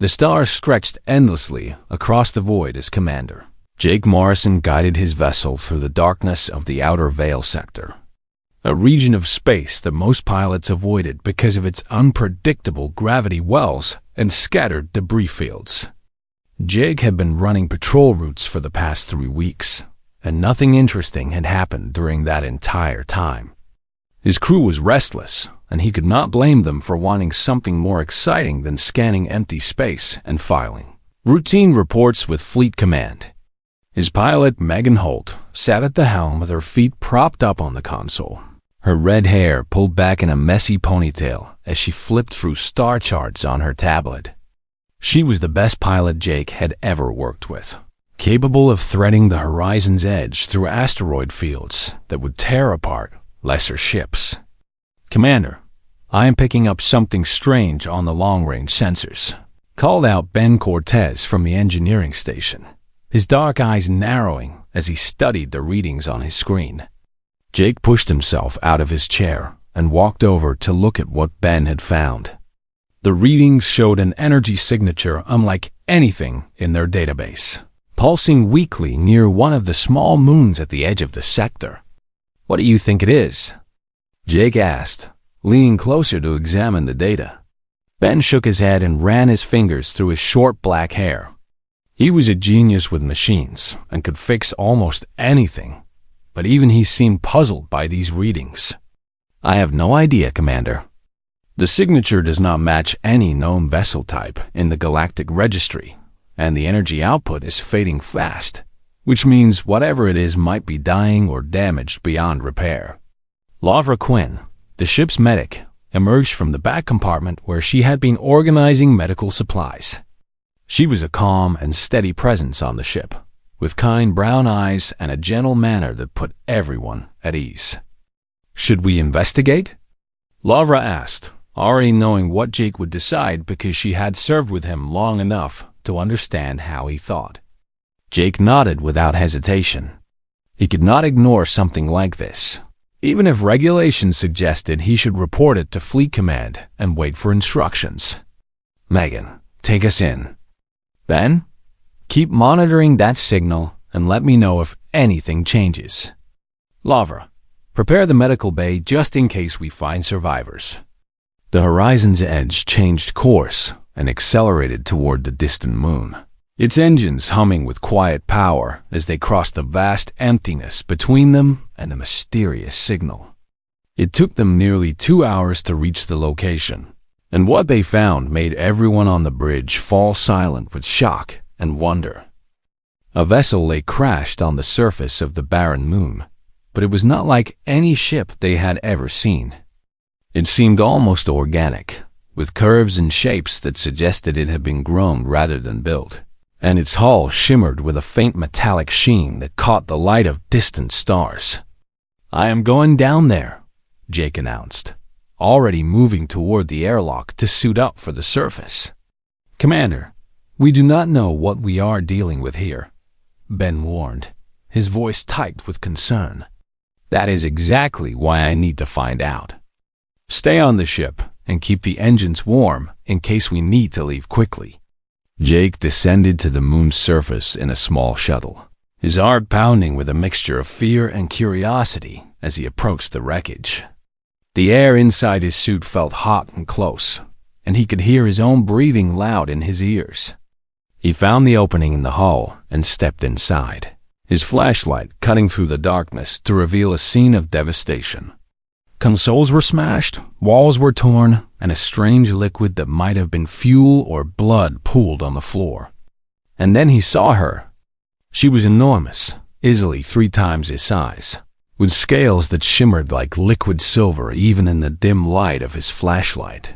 The stars stretched endlessly across the void as commander. Jake Morrison guided his vessel through the darkness of the outer veil sector, a region of space that most pilots avoided because of its unpredictable gravity wells and scattered debris fields. Jake had been running patrol routes for the past 3 weeks, and nothing interesting had happened during that entire time. His crew was restless, and he could not blame them for wanting something more exciting than scanning empty space and filing routine reports with Fleet Command. His pilot, Megan Holt, sat at the helm with her feet propped up on the console, her red hair pulled back in a messy ponytail as she flipped through star charts on her tablet. She was the best pilot Jake had ever worked with, capable of threading the horizon's edge through asteroid fields that would tear apart lesser ships. "Commander, I am picking up something strange on the long-range sensors," called out Ben Cortez from the engineering station, his dark eyes narrowing as he studied the readings on his screen. Jake pushed himself out of his chair and walked over to look at what Ben had found. The readings showed an energy signature unlike anything in their database, pulsing weakly near one of the small moons at the edge of the sector. "What do you think it is?" Jake asked, leaning closer to examine the data. Ben shook his head and ran his fingers through his short black hair. He was a genius with machines and could fix almost anything, but even he seemed puzzled by these readings. "I have no idea, Commander. The signature does not match any known vessel type in the galactic registry, and the energy output is fading fast, which means whatever it is might be dying or damaged beyond repair." Lavra Quinn, the ship's medic, emerged from the back compartment where she had been organizing medical supplies. She was a calm and steady presence on the ship, with kind brown eyes and a gentle manner that put everyone at ease. "Should we investigate?" Lavra asked, already knowing what Jake would decide because she had served with him long enough to understand how he thought. Jake nodded without hesitation. He could not ignore something like this, even if regulations suggested he should report it to Fleet Command and wait for instructions. "Megan, take us in. Ben, keep monitoring that signal and let me know if anything changes. Lavra, prepare the medical bay just in case we find survivors." The horizon's edge changed course and accelerated toward the distant moon, its engines humming with quiet power as they crossed the vast emptiness between them and the mysterious signal. It took them nearly 2 hours to reach the location, and what they found made everyone on the bridge fall silent with shock and wonder. A vessel lay crashed on the surface of the barren moon, but it was not like any ship they had ever seen. It seemed almost organic, with curves and shapes that suggested it had been grown rather than built, and its hull shimmered with a faint metallic sheen that caught the light of distant stars. "I am going down there," Jake announced, already moving toward the airlock to suit up for the surface. "Commander, we do not know what we are dealing with here," Ben warned, his voice tight with concern. "That is exactly why I need to find out. Stay on the ship and keep the engines warm in case we need to leave quickly." Jake descended to the moon's surface in a small shuttle, his heart pounding with a mixture of fear and curiosity as he approached the wreckage. The air inside his suit felt hot and close, and he could hear his own breathing loud in his ears. He found the opening in the hull and stepped inside, his flashlight cutting through the darkness to reveal a scene of devastation. Consoles were smashed, walls were torn, and a strange liquid that might have been fuel or blood pooled on the floor. And then he saw her. She was enormous, easily 3 times his size, with scales that shimmered like liquid silver even in the dim light of his flashlight.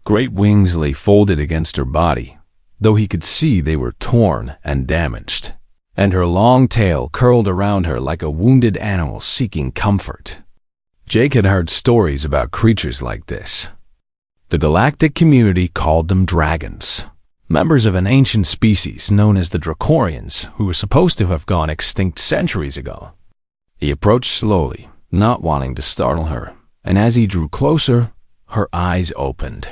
Great wings lay folded against her body, though he could see they were torn and damaged, and her long tail curled around her like a wounded animal seeking comfort. Jake had heard stories about creatures like this. The galactic community called them dragons, members of an ancient species known as the Dracorians, who were supposed to have gone extinct centuries ago. He approached slowly, not wanting to startle her, and as he drew closer, her eyes opened.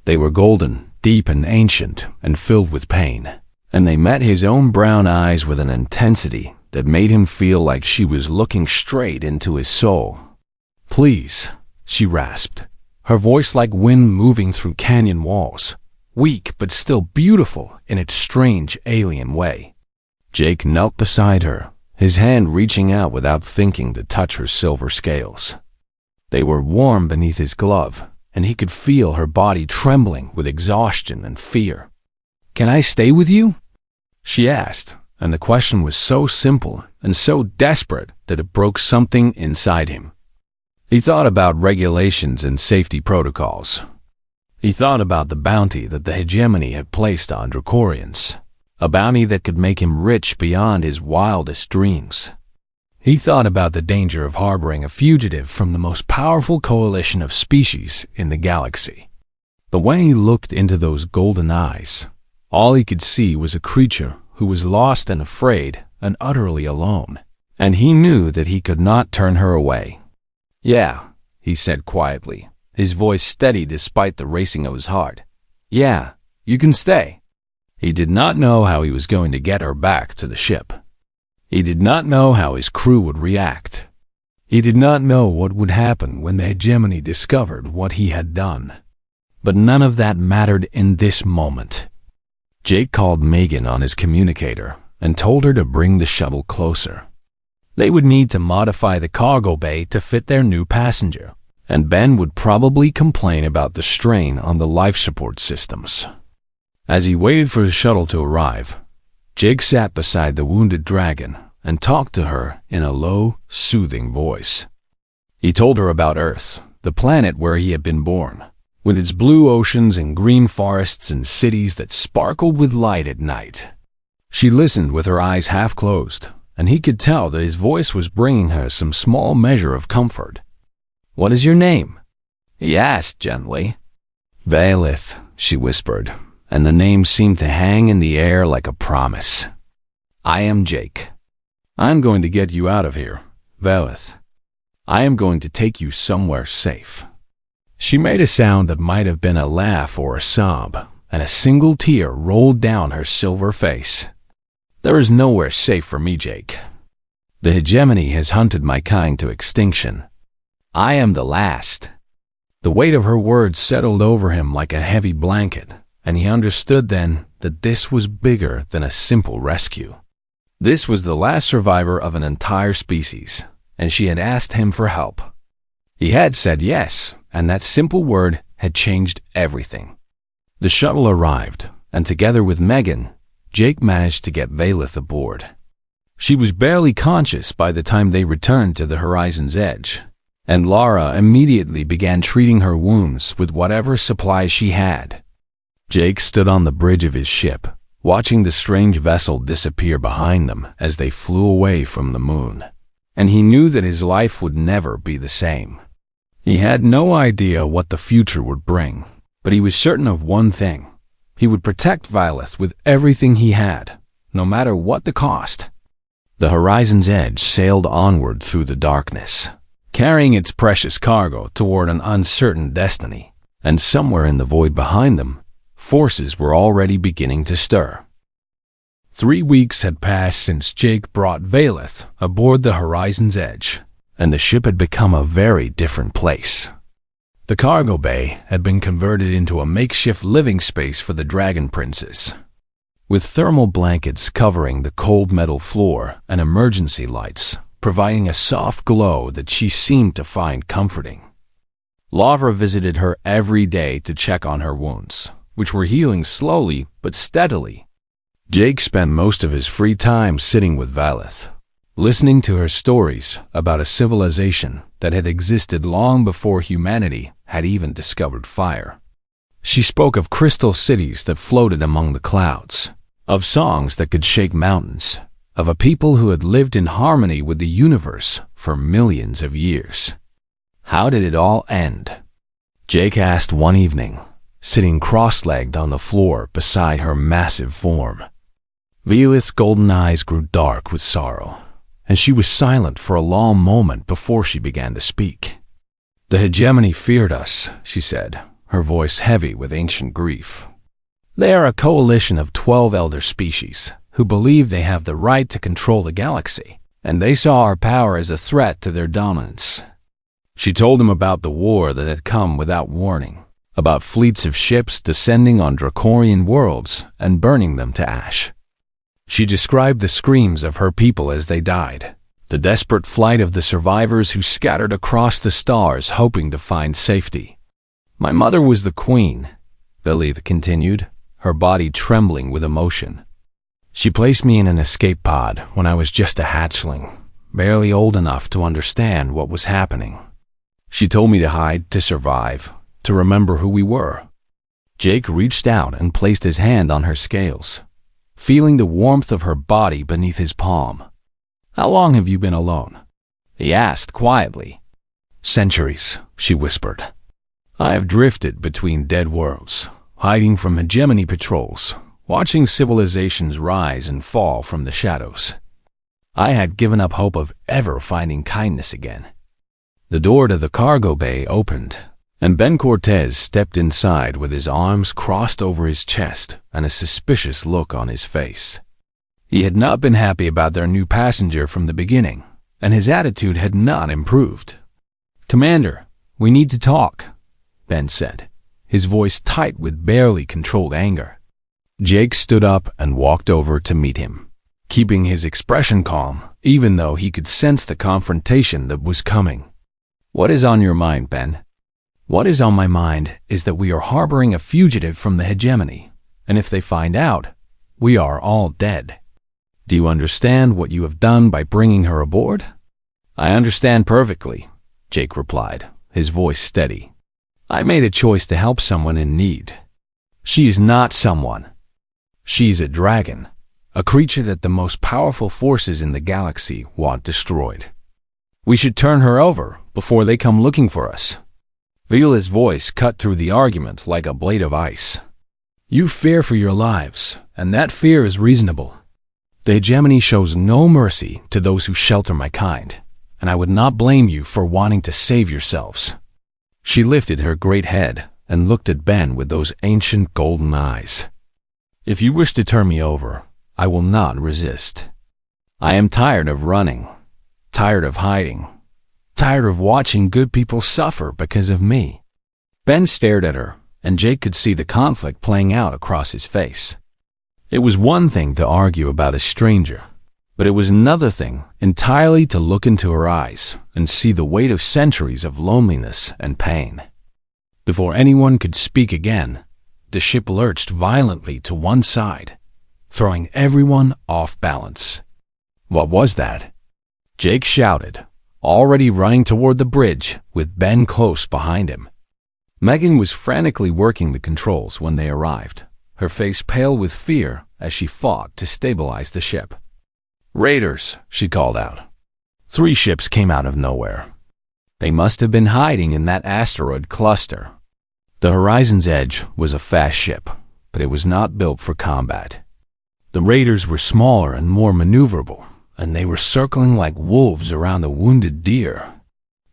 They were golden, deep and ancient and filled with pain, and they met his own brown eyes with an intensity that made him feel like she was looking straight into his soul. "Please," she rasped, her voice like wind moving through canyon walls, weak but still beautiful in its strange alien way. Jake knelt beside her, his hand reaching out without thinking to touch her silver scales. They were warm beneath his glove, and he could feel her body trembling with exhaustion and fear. "Can I stay with you?" she asked, and the question was so simple and so desperate that it broke something inside him. He thought about regulations and safety protocols. He thought about the bounty that the hegemony had placed on Dracorians, a bounty that could make him rich beyond his wildest dreams. He thought about the danger of harboring a fugitive from the most powerful coalition of species in the galaxy. But when he looked into those golden eyes, all he could see was a creature who was lost and afraid and utterly alone, and he knew that he could not turn her away. "Yeah," he said quietly, his voice steady despite the racing of his heart. "Yeah, you can stay." He did not know how he was going to get her back to the ship. He did not know how his crew would react. He did not know what would happen when the hegemony discovered what he had done. But none of that mattered in this moment. Jake called Megan on his communicator and told her to bring the shuttle closer. They would need to modify the cargo bay to fit their new passenger, and Ben would probably complain about the strain on the life support systems. As he waited for the shuttle to arrive, Jake sat beside the wounded dragon and talked to her in a low, soothing voice. He told her about Earth, the planet where he had been born, with its blue oceans and green forests and cities that sparkled with light at night. She listened with her eyes half closed, and he could tell that his voice was bringing her some small measure of comfort. "What is your name?" he asked gently. "Valith," she whispered, and the name seemed to hang in the air like a promise. "I am Jake. I'm going to get you out of here, Valith. I am going to take you somewhere safe." She made a sound that might have been a laugh or a sob, and a single tear rolled down her silver face. "There is nowhere safe for me, Jake. The hegemony has hunted my kind to extinction. I am the last." The weight of her words settled over him like a heavy blanket, and he understood then that this was bigger than a simple rescue. This was the last survivor of an entire species, and she had asked him for help. He had said yes, and that simple word had changed everything. The shuttle arrived, and together with Megan, Jake managed to get Valith aboard. She was barely conscious by the time they returned to the horizon's edge, and Lara immediately began treating her wounds with whatever supplies she had. Jake stood on the bridge of his ship, watching the strange vessel disappear behind them as they flew away from the moon, and he knew that his life would never be the same. He had no idea what the future would bring, but he was certain of one thing. He would protect Valith with everything he had, no matter what the cost. The horizon's edge sailed onward through the darkness, carrying its precious cargo toward an uncertain destiny, and somewhere in the void behind them, forces were already beginning to stir. 3 weeks had passed since Jake brought Valith aboard the horizon's edge, and the ship had become a very different place. The cargo bay had been converted into a makeshift living space for the Dragon Princess, with thermal blankets covering the cold metal floor and emergency lights providing a soft glow that she seemed to find comforting. Lara visited her every day to check on her wounds, which were healing slowly but steadily. Jake spent most of his free time sitting with Valith, listening to her stories about a civilization that had existed long before humanity had even discovered fire. She spoke of crystal cities that floated among the clouds, of songs that could shake mountains, of a people who had lived in harmony with the universe for millions of years. How did it all end? Jake asked one evening, sitting cross-legged on the floor beside her massive form. Valith's golden eyes grew dark with sorrow, and she was silent for a long moment before she began to speak. "The hegemony feared us," she said, her voice heavy with ancient grief. They are a coalition of 12 elder species who believe they have the right to control the galaxy, and they saw our power as a threat to their dominance. She told him about the war that had come without warning, about fleets of ships descending on Dracorian worlds and burning them to ash. She described the screams of her people as they died, the desperate flight of the survivors who scattered across the stars hoping to find safety. My mother was the queen, Velith continued, her body trembling with emotion. She placed me in an escape pod when I was just a hatchling, barely old enough to understand what was happening. She told me to hide, to survive, to remember who we were. Jake reached out and placed his hand on her scales, feeling the warmth of her body beneath his palm. "How long have you been alone?" he asked quietly. "Centuries," she whispered. "I have drifted between dead worlds, hiding from hegemony patrols, watching civilizations rise and fall from the shadows. I had given up hope of ever finding kindness again." The door to the cargo bay opened, and Ben Cortez stepped inside with his arms crossed over his chest and a suspicious look on his face. He had not been happy about their new passenger from the beginning, and his attitude had not improved. "Commander, we need to talk," Ben said, his voice tight with barely controlled anger. Jake stood up and walked over to meet him, keeping his expression calm, even though he could sense the confrontation that was coming. "What is on your mind, Ben?" "What is on my mind is that we are harboring a fugitive from the hegemony, and if they find out, we are all dead." "Do you understand what you have done by bringing her aboard?" "I understand perfectly," Jake replied, his voice steady. "I made a choice to help someone in need. She is not someone. She is a dragon, a creature that the most powerful forces in the galaxy want destroyed. We should turn her over before they come looking for us." Viola's voice cut through the argument like a blade of ice. "You fear for your lives, and that fear is reasonable. The hegemony shows no mercy to those who shelter my kind, and I would not blame you for wanting to save yourselves." She lifted her great head and looked at Ben with those ancient golden eyes. "If you wish to turn me over, I will not resist. I am tired of running, tired of hiding, tired of watching good people suffer because of me." Ben stared at her, and Jake could see the conflict playing out across his face. It was one thing to argue about a stranger, but it was another thing entirely to look into her eyes and see the weight of centuries of loneliness and pain. Before anyone could speak again, the ship lurched violently to one side, throwing everyone off balance. "What was that?" Jake shouted, already running toward the bridge with Ben close behind him. Megan was frantically working the controls when they arrived, her face pale with fear as she fought to stabilize the ship. "Raiders," she called out. 3 ships came out of nowhere. They must have been hiding in that asteroid cluster. The Horizon's Edge was a fast ship, but it was not built for combat. The Raiders were smaller and more maneuverable, and they were circling like wolves around a wounded deer.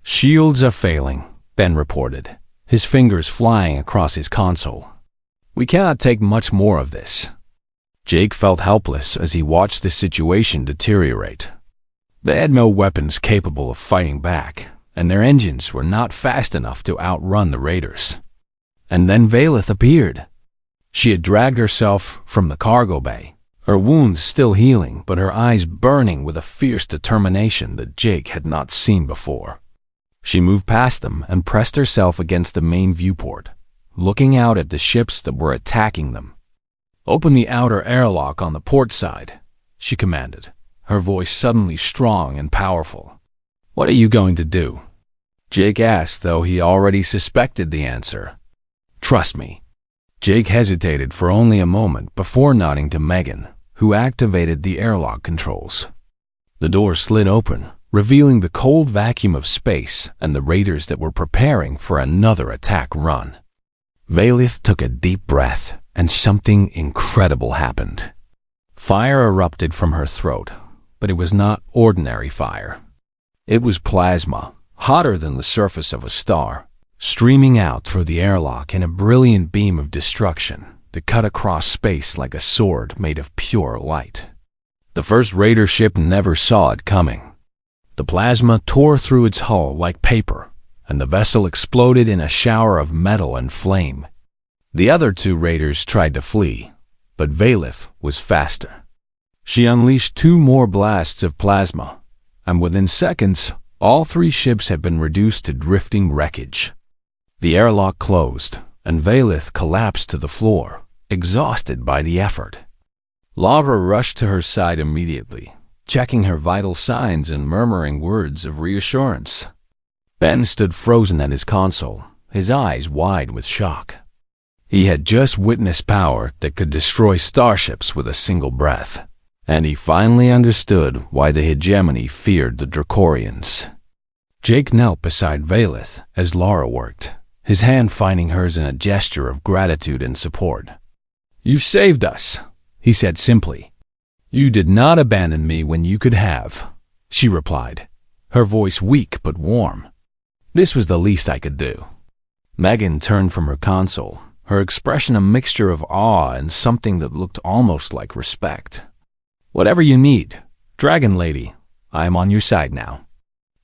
"Shields are failing," Ben reported, his fingers flying across his console. "We cannot take much more of this." Jake felt helpless as he watched the situation deteriorate. They had no weapons capable of fighting back, and their engines were not fast enough to outrun the Raiders. And then Velith appeared. She had dragged herself from the cargo bay, her wounds still healing, but her eyes burning with a fierce determination that Jake had not seen before. She moved past them and pressed herself against the main viewport, looking out at the ships that were attacking them. "Open the outer airlock on the port side," she commanded, her voice suddenly strong and powerful. "What are you going to do?" Jake asked, though he already suspected the answer. "Trust me." Jake hesitated for only a moment before nodding to Megan, who activated the airlock controls. The door slid open, revealing the cold vacuum of space and the raiders that were preparing for another attack run. Velith took a deep breath, and something incredible happened. Fire erupted from her throat, but it was not ordinary fire. It was plasma, hotter than the surface of a star, streaming out through the airlock in a brilliant beam of destruction, that cut across space like a sword made of pure light. The first raider ship never saw it coming. The plasma tore through its hull like paper, and the vessel exploded in a shower of metal and flame. The other two raiders tried to flee, but Valith was faster. She unleashed 2 more blasts of plasma, and within seconds, all 3 ships had been reduced to drifting wreckage. The airlock closed, and Valith collapsed to the floor, exhausted by the effort. Lara rushed to her side immediately, checking her vital signs and murmuring words of reassurance. Ben stood frozen at his console, his eyes wide with shock. He had just witnessed power that could destroy starships with a single breath, and he finally understood why the hegemony feared the Dracorians. Jake knelt beside Valith as Lara worked, his hand finding hers in a gesture of gratitude and support. "You saved us," he said simply. "You did not abandon me when you could have," she replied, her voice weak but warm. "This was the least I could do." Megan turned from her console, her expression a mixture of awe and something that looked almost like respect. "Whatever you need, Dragon Lady, I am on your side now.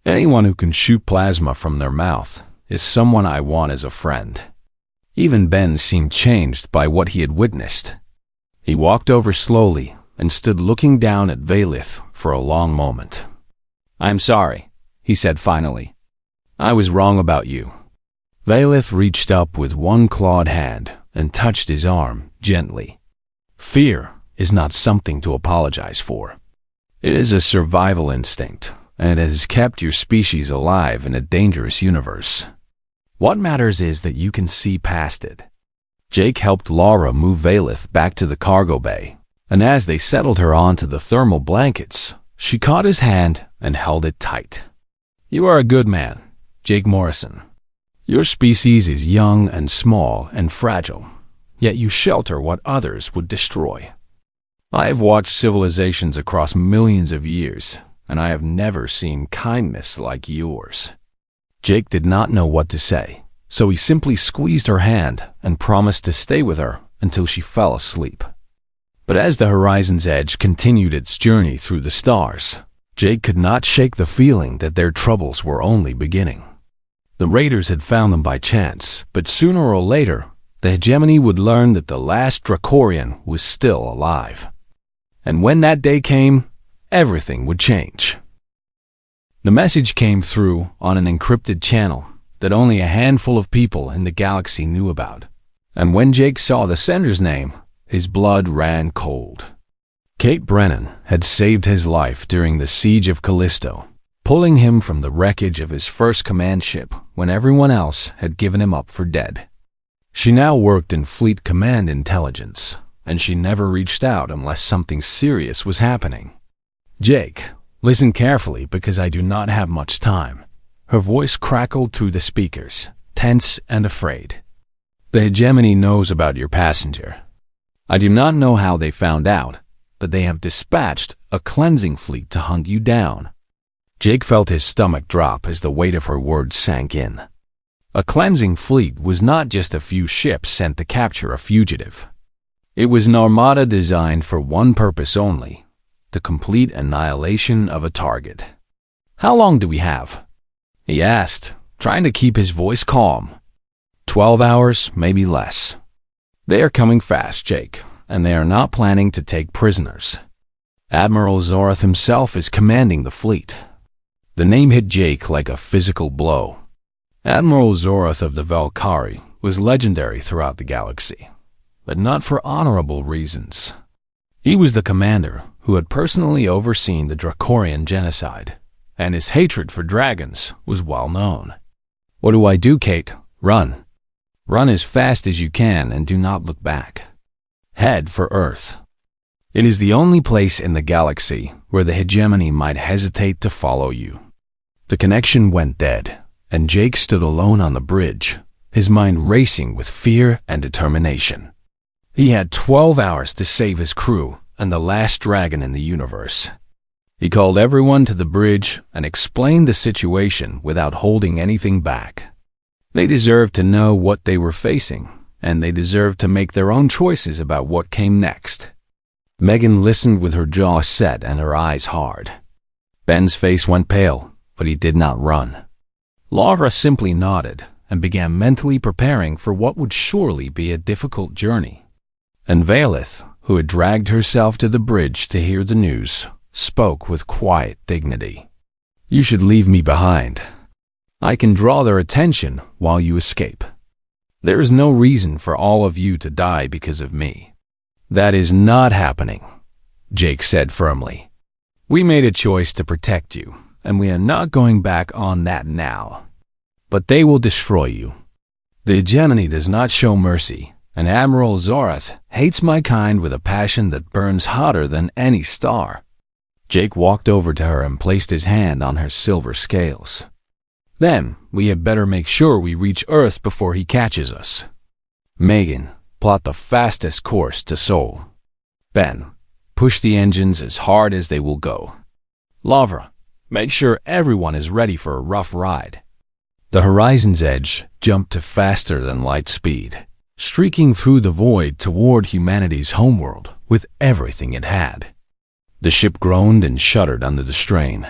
Anyone who can shoot plasma from their mouth is someone I want as a friend." Even Ben seemed changed by what he had witnessed. He walked over slowly and stood looking down at Valith for a long moment. "I'm sorry," he said finally. "I was wrong about you." Valith reached up with one clawed hand and touched his arm gently. "Fear is not something to apologize for. It is a survival instinct, and it has kept your species alive in a dangerous universe. What matters is that you can see past it." Jake helped Lara move Valith back to the cargo bay, and as they settled her onto the thermal blankets, she caught his hand and held it tight. "You are a good man, Jake Morrison. Your species is young and small and fragile, yet you shelter what others would destroy. I have watched civilizations across millions of years, and I have never seen kindness like yours." Jake did not know what to say, so he simply squeezed her hand and promised to stay with her until she fell asleep. But as the horizon's edge continued its journey through the stars, Jake could not shake the feeling that their troubles were only beginning. The raiders had found them by chance, but sooner or later, the hegemony would learn that the last Dracorian was still alive. And when that day came, everything would change. The message came through on an encrypted channel that only a handful of people in the galaxy knew about. And when Jake saw the sender's name, his blood ran cold. Kate Brennan had saved his life during the siege of Callisto, pulling him from the wreckage of his first command ship when everyone else had given him up for dead. She now worked in Fleet Command Intelligence, and she never reached out unless something serious was happening. "Jake, listen carefully because I do not have much time." Her voice crackled through the speakers, tense and afraid. "The hegemony knows about your passenger. I do not know how they found out, but they have dispatched a cleansing fleet to hunt you down." Jake felt his stomach drop as the weight of her words sank in. A cleansing fleet was not just a few ships sent to capture a fugitive. It was an armada designed for one purpose only: the complete annihilation of a target. "How long do we have?" he asked, trying to keep his voice calm. 12 hours, maybe less. They are coming fast, Jake, and they are not planning to take prisoners. Admiral Zorath himself is commanding the fleet." The name hit Jake like a physical blow. Admiral Zorath of the Valkyrie was legendary throughout the galaxy, but not for honorable reasons. He was the commander who had personally overseen the Dracorian genocide, and his hatred for dragons was well known. "What do I do, Kate? Run. Run as fast as you can and do not look back. Head for Earth. It is the only place in the galaxy where the hegemony might hesitate to follow you." The connection went dead, and Jake stood alone on the bridge, his mind racing with fear and determination. He had 12 hours to save his crew and the last dragon in the universe. He called everyone to the bridge and explained the situation without holding anything back. They deserved to know what they were facing, and they deserve to make their own choices about what came next. Megan listened with her jaw set and her eyes hard. Ben's face went pale, but he did not run. Laura simply nodded and began mentally preparing for what would surely be a difficult journey. And Valith, who had dragged herself to the bridge to hear the news, spoke with quiet dignity. "You should leave me behind. I can draw their attention while you escape. There is no reason for all of you to die because of me." "That is not happening," Jake said firmly. "We made a choice to protect you, and we are not going back on that now. But they will destroy you. The hegemony does not show mercy, and Admiral Zorath hates my kind with a passion that burns hotter than any star." Jake walked over to her and placed his hand on her silver scales. "Then we had better make sure we reach Earth before he catches us. Megan, plot the fastest course to Seoul. Ben, push the engines as hard as they will go. Lavra, make sure everyone is ready for a rough ride." The Horizon's Edge jumped to faster than light speed, streaking through the void toward humanity's homeworld with everything it had. The ship groaned and shuddered under the strain,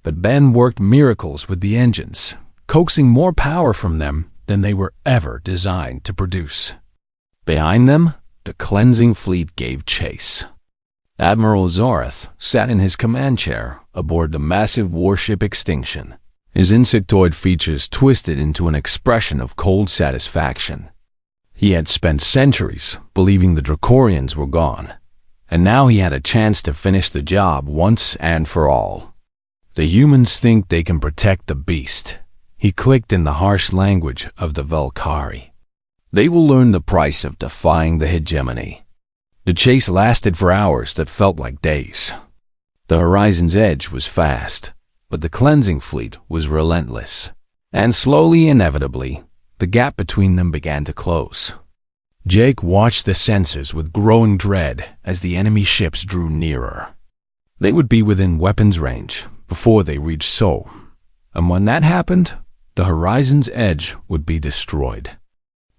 but Ben worked miracles with the engines, coaxing more power from them than they were ever designed to produce. Behind them, the cleansing fleet gave chase. Admiral Zorath sat in his command chair aboard the massive warship Extinction, his insectoid features twisted into an expression of cold satisfaction. He had spent centuries believing the Dracorians were gone, and now he had a chance to finish the job once and for all. "The humans think they can protect the beast," he clicked in the harsh language of the Valkyrie. "They will learn the price of defying the hegemony." The chase lasted for hours that felt like days. The Horizon's Edge was fast, but the cleansing fleet was relentless, and slowly, inevitably, the gap between them began to close. Jake watched the sensors with growing dread as the enemy ships drew nearer. They would be within weapons range before they reached Seoul, and when that happened, the Horizon's Edge would be destroyed.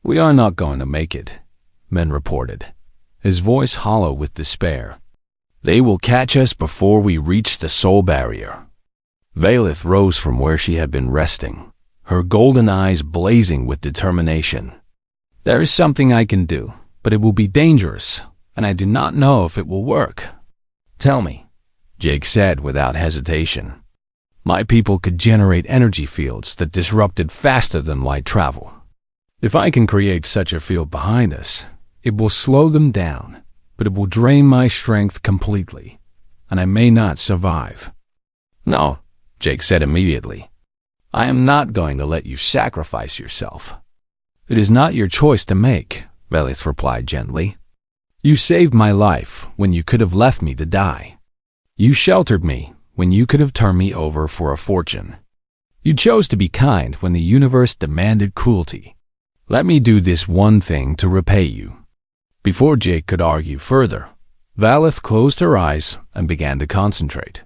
"We are not going to make it," Men reported, his voice hollow with despair. "They will catch us before we reach the Seoul barrier." Valith rose from where she had been resting, her golden eyes blazing with determination. "There is something I can do, but it will be dangerous, and I do not know if it will work." "Tell me," Jake said without hesitation. "My people could generate energy fields that disrupted faster than light travel. If I can create such a field behind us, it will slow them down, but it will drain my strength completely, and I may not survive." "No," Jake said immediately. "I am not going to let you sacrifice yourself." "It is not your choice to make," Valith replied gently. "You saved my life when you could have left me to die. You sheltered me when you could have turned me over for a fortune. You chose to be kind when the universe demanded cruelty. Let me do this one thing to repay you." Before Jake could argue further, Valith closed her eyes and began to concentrate.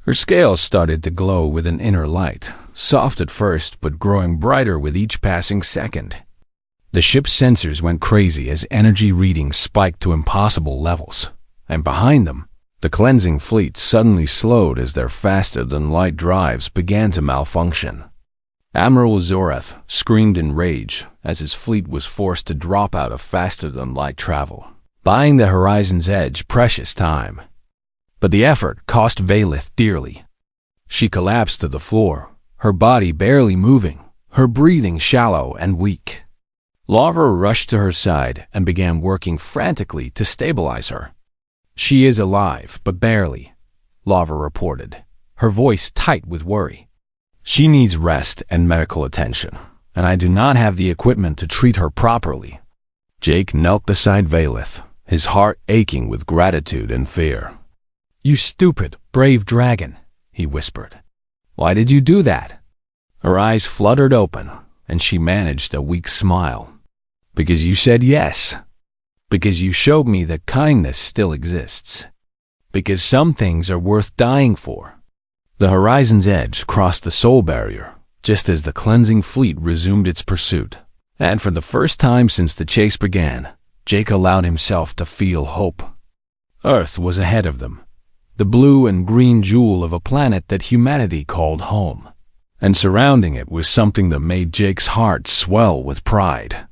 Her scales started to glow with an inner light, soft at first but growing brighter with each passing second. The ship's sensors went crazy as energy readings spiked to impossible levels, and behind them, the cleansing fleet suddenly slowed as their faster-than-light drives began to malfunction. Admiral Zorath screamed in rage as his fleet was forced to drop out of faster-than-light travel, buying the Horizon's Edge precious time. But the effort cost Valith dearly. She collapsed to the floor, her body barely moving, her breathing shallow and weak. Lavra rushed to her side and began working frantically to stabilize her. "She is alive, but barely," Lavra reported, her voice tight with worry. "She needs rest and medical attention, and I do not have the equipment to treat her properly." Jake knelt beside Valith, his heart aching with gratitude and fear. "You stupid, brave dragon," he whispered. "Why did you do that?" Her eyes fluttered open, and she managed a weak smile. "Because you said yes. Because you showed me that kindness still exists. Because some things are worth dying for." The Horizon's Edge crossed the Seoul barrier, just as the cleansing fleet resumed its pursuit, And for the first time since the chase began, Jake allowed himself to feel hope. Earth was ahead of them, the blue and green jewel of a planet that humanity called home. And surrounding it was something that made Jake's heart swell with pride.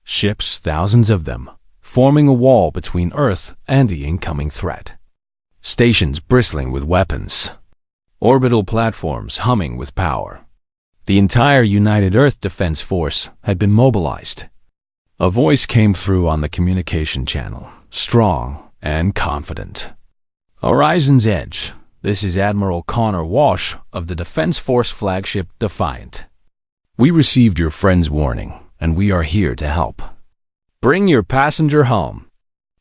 Ships, thousands of them, forming a wall between Earth and the incoming threat. Stations bristling with weapons. Orbital platforms humming with power. The entire United Earth Defense Force had been mobilized. A voice came through on the communication channel, strong and confident. Horizon's Edge. This is Admiral Connor Walsh of the Defense Force flagship Defiant. We received your friend's warning, and we are here to help. Bring your passenger home.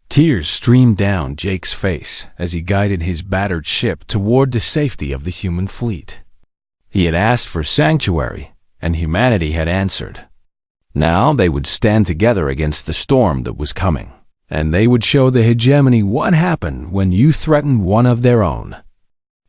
Tears streamed down Jake's face as he guided his battered ship toward the safety of the human fleet. He had asked for sanctuary, and humanity had answered. Now they would stand together against the storm that was coming, and they would show the hegemony what happened when you threatened one of their own.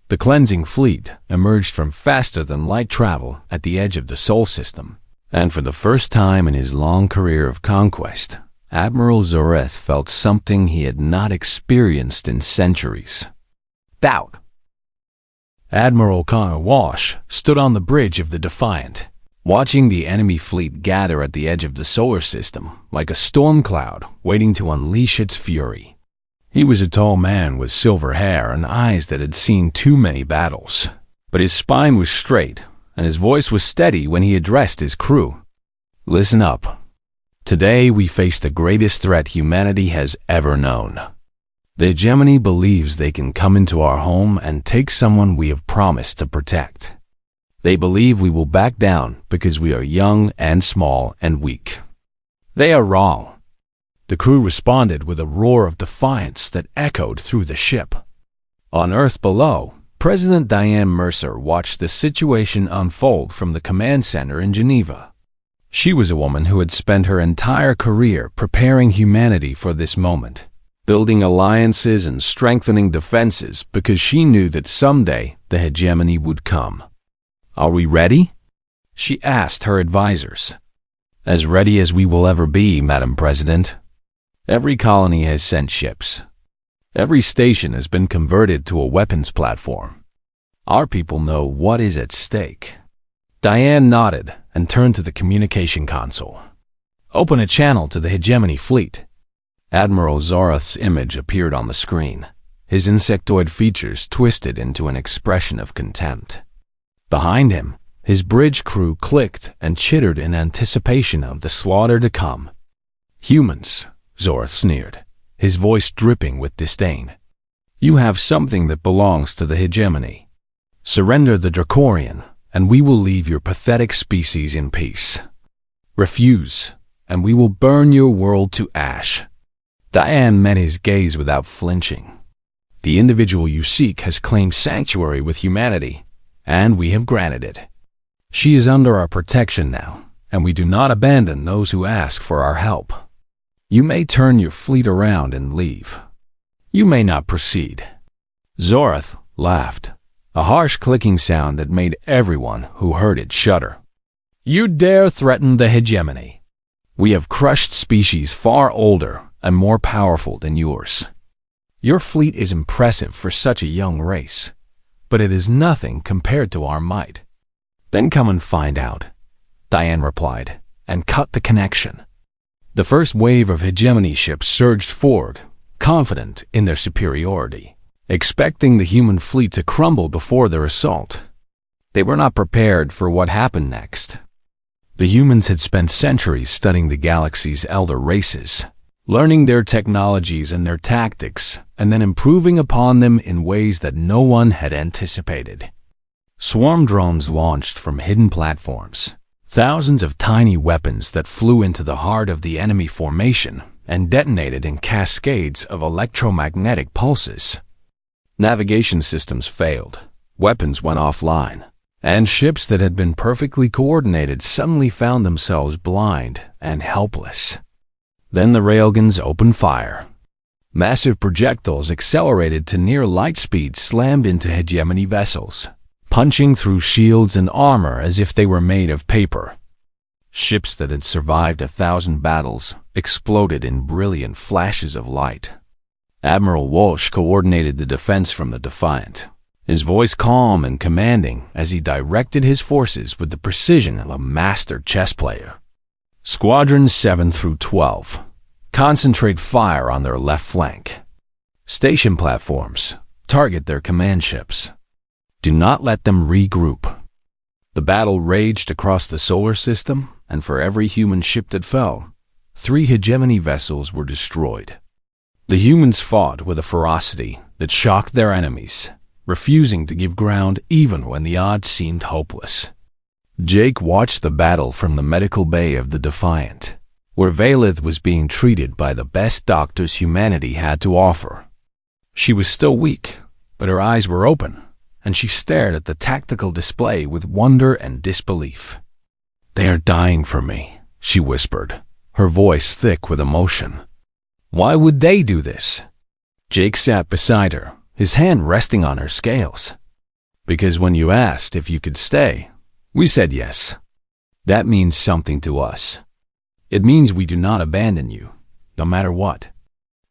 The cleansing fleet emerged from faster-than-light travel at the edge of the Sol system, and for the first time in his long career of conquest, Admiral Zoreth felt something he had not experienced in centuries. Doubt. Admiral Connor Walsh stood on the bridge of the Defiant, watching the enemy fleet gather at the edge of the solar system like a storm cloud waiting to unleash its fury. He was a tall man with silver hair and eyes that had seen too many battles, but his spine was straight and his voice was steady when he addressed his crew. Listen up. Today we face the greatest threat humanity has ever known. The hegemony believes they can come into our home and take someone we have promised to protect. They believe we will back down because we are young and small and weak. They are wrong. The crew responded with a roar of defiance that echoed through the ship. On Earth below, President Diane Mercer watched the situation unfold from the command center in Geneva. She was a woman who had spent her entire career preparing humanity for this moment, building alliances and strengthening defenses because she knew that someday the hegemony would come. Are we ready? She asked her advisors. As ready as we will ever be, Madam President. Every colony has sent ships. Every station has been converted to a weapons platform. Our people know what is at stake. Diane nodded and turned to the communication console. Open a channel to the hegemony fleet. Admiral Zoreth's image appeared on the screen, his insectoid features twisted into an expression of contempt. Behind him, his bridge crew clicked and chittered in anticipation of the slaughter to come. Humans, Zoreth sneered, his voice dripping with disdain. You have something that belongs to the hegemony. Surrender the Dracorian, and we will leave your pathetic species in peace. Refuse, and we will burn your world to ash. Diane met his gaze without flinching. The individual you seek has claimed sanctuary with humanity, and we have granted it. She is under our protection now, and we do not abandon those who ask for our help. You may turn your fleet around and leave. You may not proceed. Zoreth laughed, a harsh clicking sound that made everyone who heard it shudder. You dare threaten the hegemony. We have crushed species far older and more powerful than yours. Your fleet is impressive for such a young race, but it is nothing compared to our might. Then come and find out, Diane replied, and cut the connection. The first wave of hegemony ships surged forward, confident in their superiority, expecting the human fleet to crumble before their assault. They were not prepared for what happened next. The humans had spent centuries studying the galaxy's elder races, learning their technologies and their tactics, and then improving upon them in ways that no one had anticipated. Swarm drones launched from hidden platforms, thousands of tiny weapons that flew into the heart of the enemy formation and detonated in cascades of electromagnetic pulses. Navigation systems failed, weapons went offline, and ships that had been perfectly coordinated suddenly found themselves blind and helpless. Then the railguns opened fire. Massive projectiles accelerated to near light speed slammed into hegemony vessels, punching through shields and armor as if they were made of paper. Ships that had survived 1,000 battles exploded in brilliant flashes of light. Admiral Walsh coordinated the defense from the Defiant, his voice calm and commanding as he directed his forces with the precision of a master chess player. Squadrons 7 through 12. Concentrate fire on their left flank. Station platforms. Target their command ships. Do not let them regroup. The battle raged across the solar system, and for every human ship that fell, 3 hegemony vessels were destroyed. The humans fought with a ferocity that shocked their enemies, refusing to give ground even when the odds seemed hopeless. Jake watched the battle from the medical bay of the Defiant, where Valith was being treated by the best doctors humanity had to offer. She was still weak, but her eyes were open, and she stared at the tactical display with wonder and disbelief. "They are dying for me," she whispered, her voice thick with emotion. "Why would they do this?" Jake sat beside her, his hand resting on her scales. "Because when you asked if you could stay, we said yes. That means something to us. It means we do not abandon you, no matter what."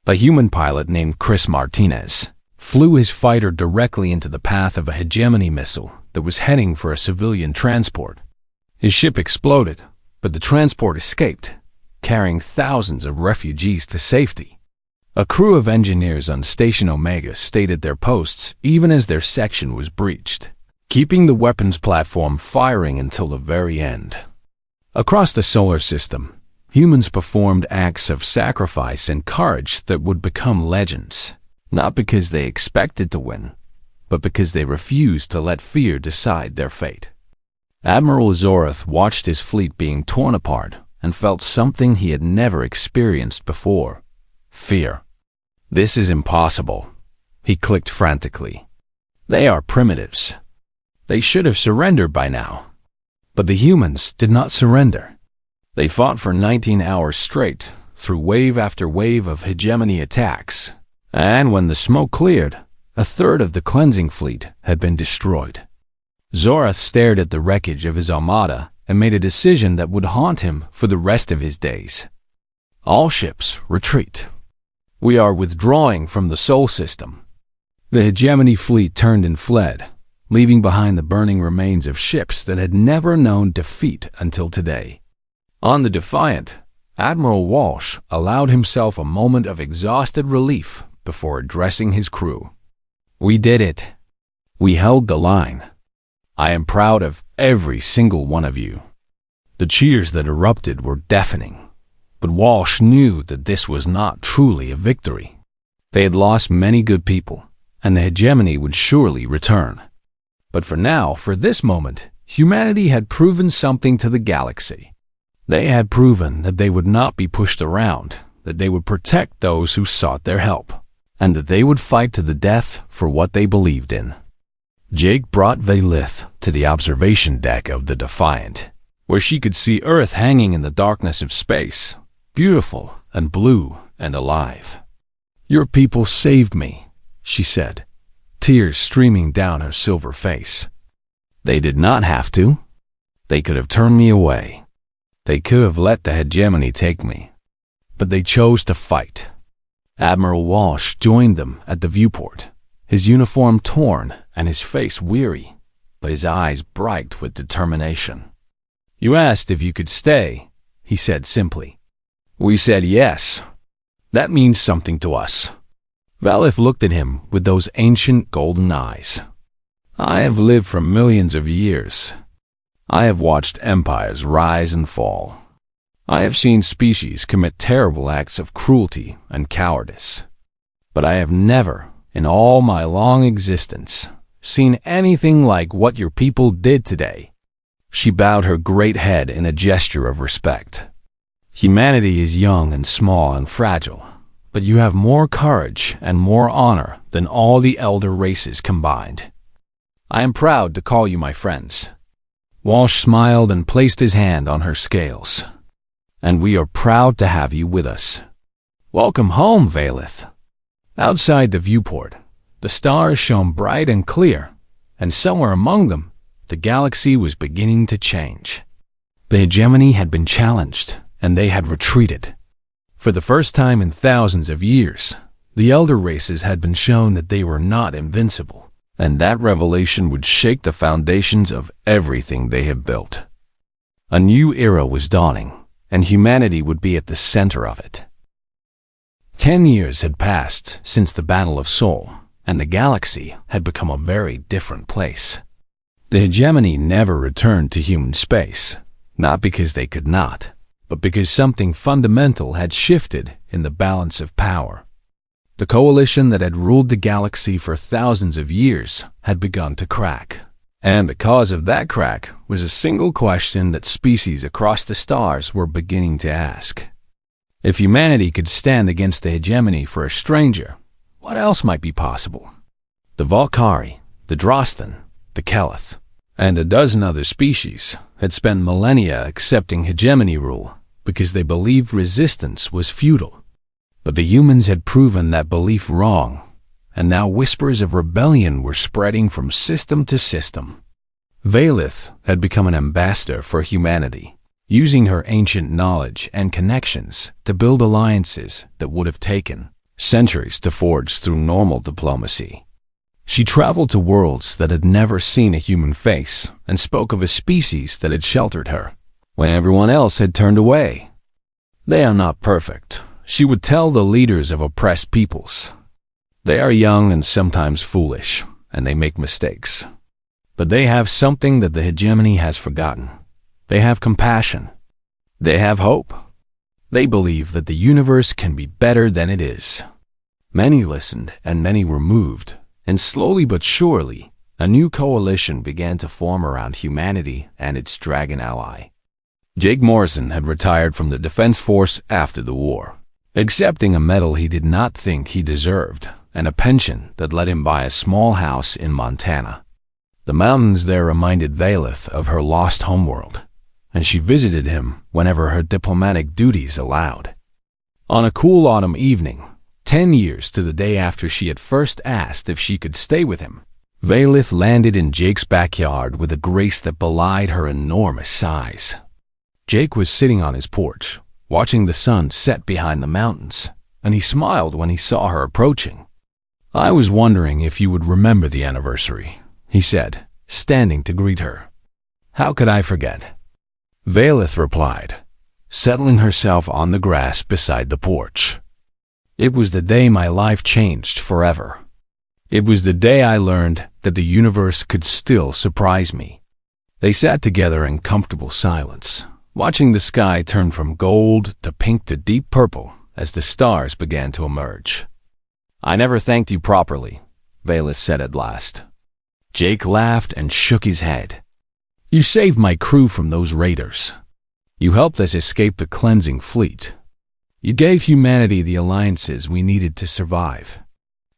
A human pilot named Chris Martinez flew his fighter directly into the path of a hegemony missile that was heading for a civilian transport. His ship exploded, but the transport escaped, carrying thousands of refugees to safety. A crew of engineers on Station Omega stayed at their posts even as their section was breached, keeping the weapons platform firing until the very end. Across the solar system, humans performed acts of sacrifice and courage that would become legends, not because they expected to win, but because they refused to let fear decide their fate. Admiral Zorath watched his fleet being torn apart and felt something he had never experienced before: fear. "This is impossible," he clicked frantically. "They are primitives. They should have surrendered by now." But the humans did not surrender. They fought for 19 hours straight, through wave after wave of hegemony attacks, and when the smoke cleared, a third of the cleansing fleet had been destroyed. Zorath stared at the wreckage of his armada and made a decision that would haunt him for the rest of his days. "All ships, retreat. We are withdrawing from the Sol system." The hegemony fleet turned and fled, leaving behind the burning remains of ships that had never known defeat until today. On the Defiant, Admiral Walsh allowed himself a moment of exhausted relief before addressing his crew. "We did it. We held the line. I am proud of every single one of you." The cheers that erupted were deafening, but Walsh knew that this was not truly a victory. They had lost many good people, and the hegemony would surely return. But for now, for this moment, humanity had proven something to the galaxy. They had proven that they would not be pushed around, that they would protect those who sought their help, and that they would fight to the death for what they believed in. Jake brought Valith to the observation deck of the Defiant, where she could see Earth hanging in the darkness of space, beautiful and blue and alive. "Your people saved me," she said, tears streaming down her silver face. "They did not have to. They could have turned me away. They could have let the hegemony take me. But they chose to fight." Admiral Walsh joined them at the viewport, his uniform torn and his face weary, but his eyes bright with determination. "You asked if you could stay," he said simply. "We said yes. That means something to us." Valith looked at him with those ancient golden eyes. "I have lived for millions of years. I have watched empires rise and fall. I have seen species commit terrible acts of cruelty and cowardice. But I have never, in all my long existence, seen anything like what your people did today." She bowed her great head in a gesture of respect. "Humanity is young and small and fragile, but you have more courage and more honor than all the elder races combined. I am proud to call you my friends." Walsh smiled and placed his hand on her scales. "And we are proud to have you with us. Welcome home, Valith." Outside the viewport, the stars shone bright and clear, and somewhere among them, the galaxy was beginning to change. The hegemony had been challenged, and they had retreated. For the first time in thousands of years, the elder races had been shown that they were not invincible, and that revelation would shake the foundations of everything they had built. A new era was dawning, and humanity would be at the center of it. 10 years had passed since the Battle of Seoul, and the galaxy had become a very different place. The hegemony never returned to human space, not because they could not, but because something fundamental had shifted in the balance of power. The coalition that had ruled the galaxy for thousands of years had begun to crack. And the cause of that crack was a single question that species across the stars were beginning to ask. If humanity could stand against the hegemony for a stranger, what else might be possible? The Valkyrie, the Drosten, the Keleth, and a dozen other species had spent millennia accepting hegemony rule because they believed resistance was futile. But the humans had proven that belief wrong, and now whispers of rebellion were spreading from system to system. Valith had become an ambassador for humanity, using her ancient knowledge and connections to build alliances that would have taken centuries to forge through normal diplomacy. She traveled to worlds that had never seen a human face and spoke of a species that had sheltered her, when everyone else had turned away. They are not perfect, she would tell the leaders of oppressed peoples. They are young and sometimes foolish, and they make mistakes. But they have something that the hegemony has forgotten. They have compassion. They have hope. They believe that the universe can be better than it is. Many listened and many were moved, and slowly but surely, a new coalition began to form around humanity and its dragon ally. Jake Morrison had retired from the Defense Force after the war, accepting a medal he did not think he deserved and a pension that let him buy a small house in Montana. The mountains there reminded Valith of her lost homeworld, and she visited him whenever her diplomatic duties allowed. On a cool autumn evening, 10 years to the day after she had first asked if she could stay with him, Valith landed in Jake's backyard with a grace that belied her enormous size. Jake was sitting on his porch, watching the sun set behind the mountains, and he smiled when he saw her approaching. "I was wondering if you would remember the anniversary," he said, standing to greet her. "How could I forget?" Valith replied, settling herself on the grass beside the porch. "It was the day my life changed forever. It was the day I learned that the universe could still surprise me." They sat together in comfortable silence, watching the sky turn from gold to pink to deep purple as the stars began to emerge. "I never thanked you properly," Valith said at last. Jake laughed and shook his head. "You saved my crew from those raiders. You helped us escape the cleansing fleet. You gave humanity the alliances we needed to survive.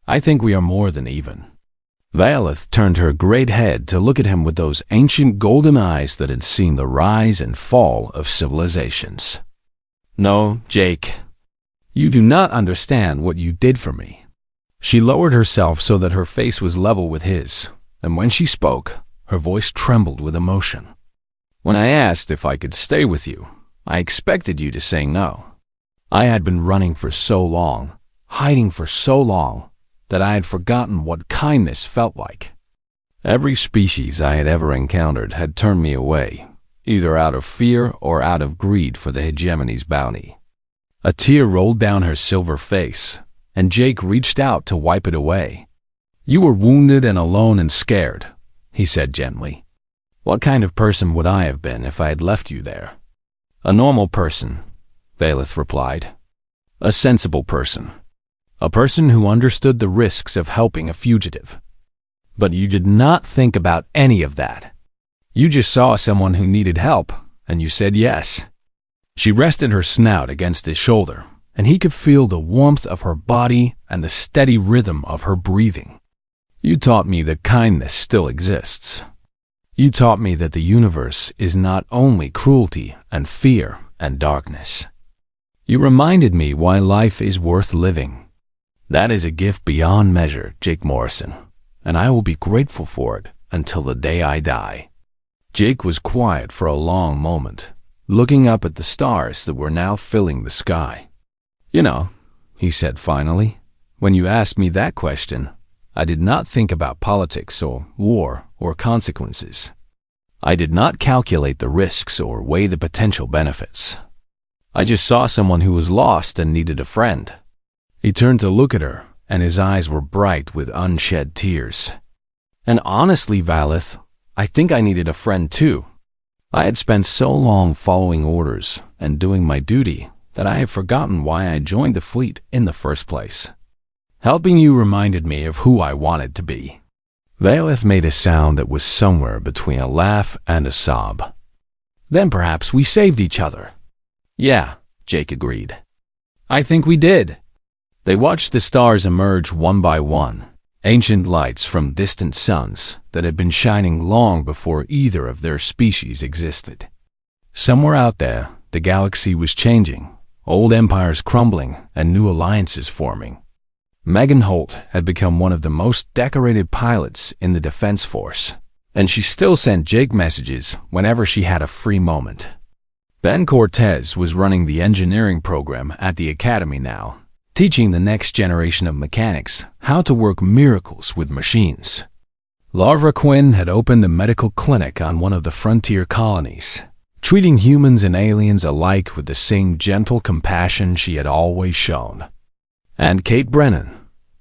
I think we are more than even." Valith turned her great head to look at him with those ancient golden eyes that had seen the rise and fall of civilizations. "No, Jake, you do not understand what you did for me." She lowered herself so that her face was level with his, and when she spoke, her voice trembled with emotion. "When I asked if I could stay with you, I expected you to say no. I had been running for so long, hiding for so long, that I had forgotten what kindness felt like. Every species I had ever encountered had turned me away, either out of fear or out of greed for the hegemony's bounty." A tear rolled down her silver face, and Jake reached out to wipe it away. "You were wounded and alone and scared," he said gently. "What kind of person would I have been if I had left you there?" "A normal person," Valith replied. "A sensible person. A person who understood the risks of helping a fugitive. But you did not think about any of that. You just saw someone who needed help, and you said yes." She rested her snout against his shoulder, and he could feel the warmth of her body and the steady rhythm of her breathing. "You taught me that kindness still exists. You taught me that the universe is not only cruelty and fear and darkness. You reminded me why life is worth living. That is a gift beyond measure, Jake Morrison, and I will be grateful for it until the day I die." Jake was quiet for a long moment, looking up at the stars that were now filling the sky. "You know," he said finally, "when you asked me that question, I did not think about politics or war or consequences. I did not calculate the risks or weigh the potential benefits. I just saw someone who was lost and needed a friend." He turned to look at her, and his eyes were bright with unshed tears. "And honestly, Valith, I think I needed a friend too. I had spent so long following orders and doing my duty that I had forgotten why I joined the fleet in the first place. Helping you reminded me of who I wanted to be." Valith made a sound that was somewhere between a laugh and a sob. "Then perhaps we saved each other." "Yeah," Jake agreed. "I think we did." They watched the stars emerge one by one, ancient lights from distant suns that had been shining long before either of their species existed. Somewhere out there, the galaxy was changing, old empires crumbling and new alliances forming. Megan Holt had become one of the most decorated pilots in the Defense Force, and she still sent Jake messages whenever she had a free moment. Ben Cortez was running the engineering program at the academy now, teaching the next generation of mechanics how to work miracles with machines. Larva Quinn had opened a medical clinic on one of the frontier colonies, treating humans and aliens alike with the same gentle compassion she had always shown. And Kate Brennan,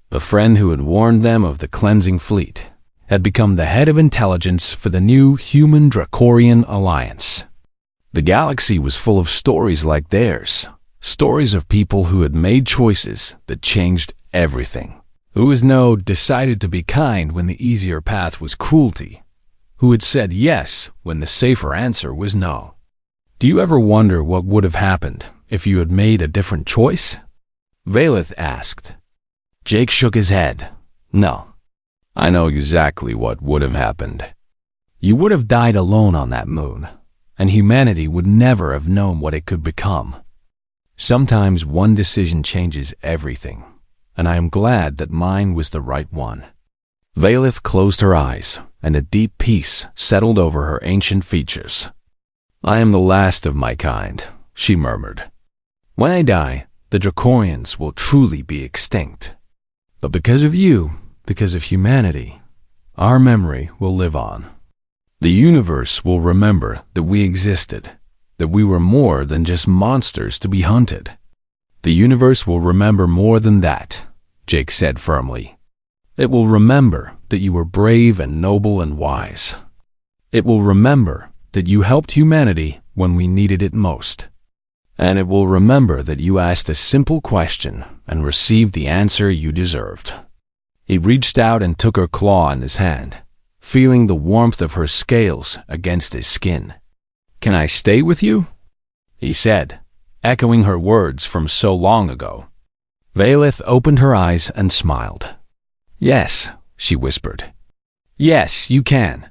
the friend who had warned them of the cleansing fleet, had become the head of intelligence for the new Human-Dracorian Alliance. The galaxy was full of stories like theirs, stories of people who had made choices that changed everything, who decided to be kind when the easier path was cruelty, who had said yes when the safer answer was no. Do you ever wonder what would have happened if you had made a different choice? Valith asked. Jake shook his head. No, I know exactly what would have happened. You would have died alone on that moon, and humanity would never have known what it could become. Sometimes one decision changes everything, and I am glad that mine was the right one. Valith closed her eyes, and a deep peace settled over her ancient features. I am the last of my kind, she murmured. When I die, the Dracorians will truly be extinct. But because of you, because of humanity, our memory will live on. The universe will remember that we existed, that we were more than just monsters to be hunted. The universe will remember more than that, Jake said firmly. It will remember that you were brave and noble and wise. It will remember that you helped humanity when we needed it most. And it will remember that you asked a simple question and received the answer you deserved. He reached out and took her claw in his hand, feeling the warmth of her scales against his skin. Can I stay with you? He said, echoing her words from so long ago. Valith opened her eyes and smiled. Yes, she whispered. Yes, you can.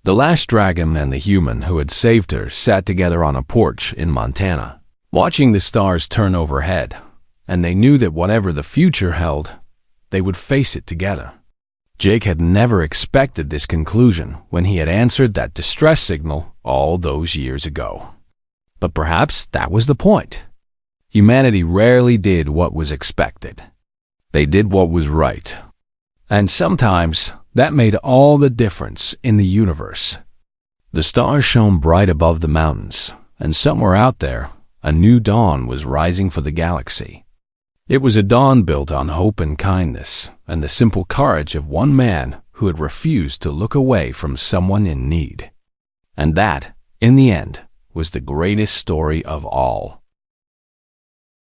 The last dragon and the human who had saved her sat together on a porch in Montana, watching the stars turn overhead, and they knew that whatever the future held, they would face it together. Jake had never expected this conclusion when he had answered that distress signal all those years ago. But perhaps that was the point. Humanity rarely did what was expected. They did what was right. And sometimes that made all the difference in the universe. The stars shone bright above the mountains, and somewhere out there, a new dawn was rising for the galaxy. It was a dawn built on hope and kindness, and the simple courage of one man who had refused to look away from someone in need. And that, in the end, was the greatest story of all.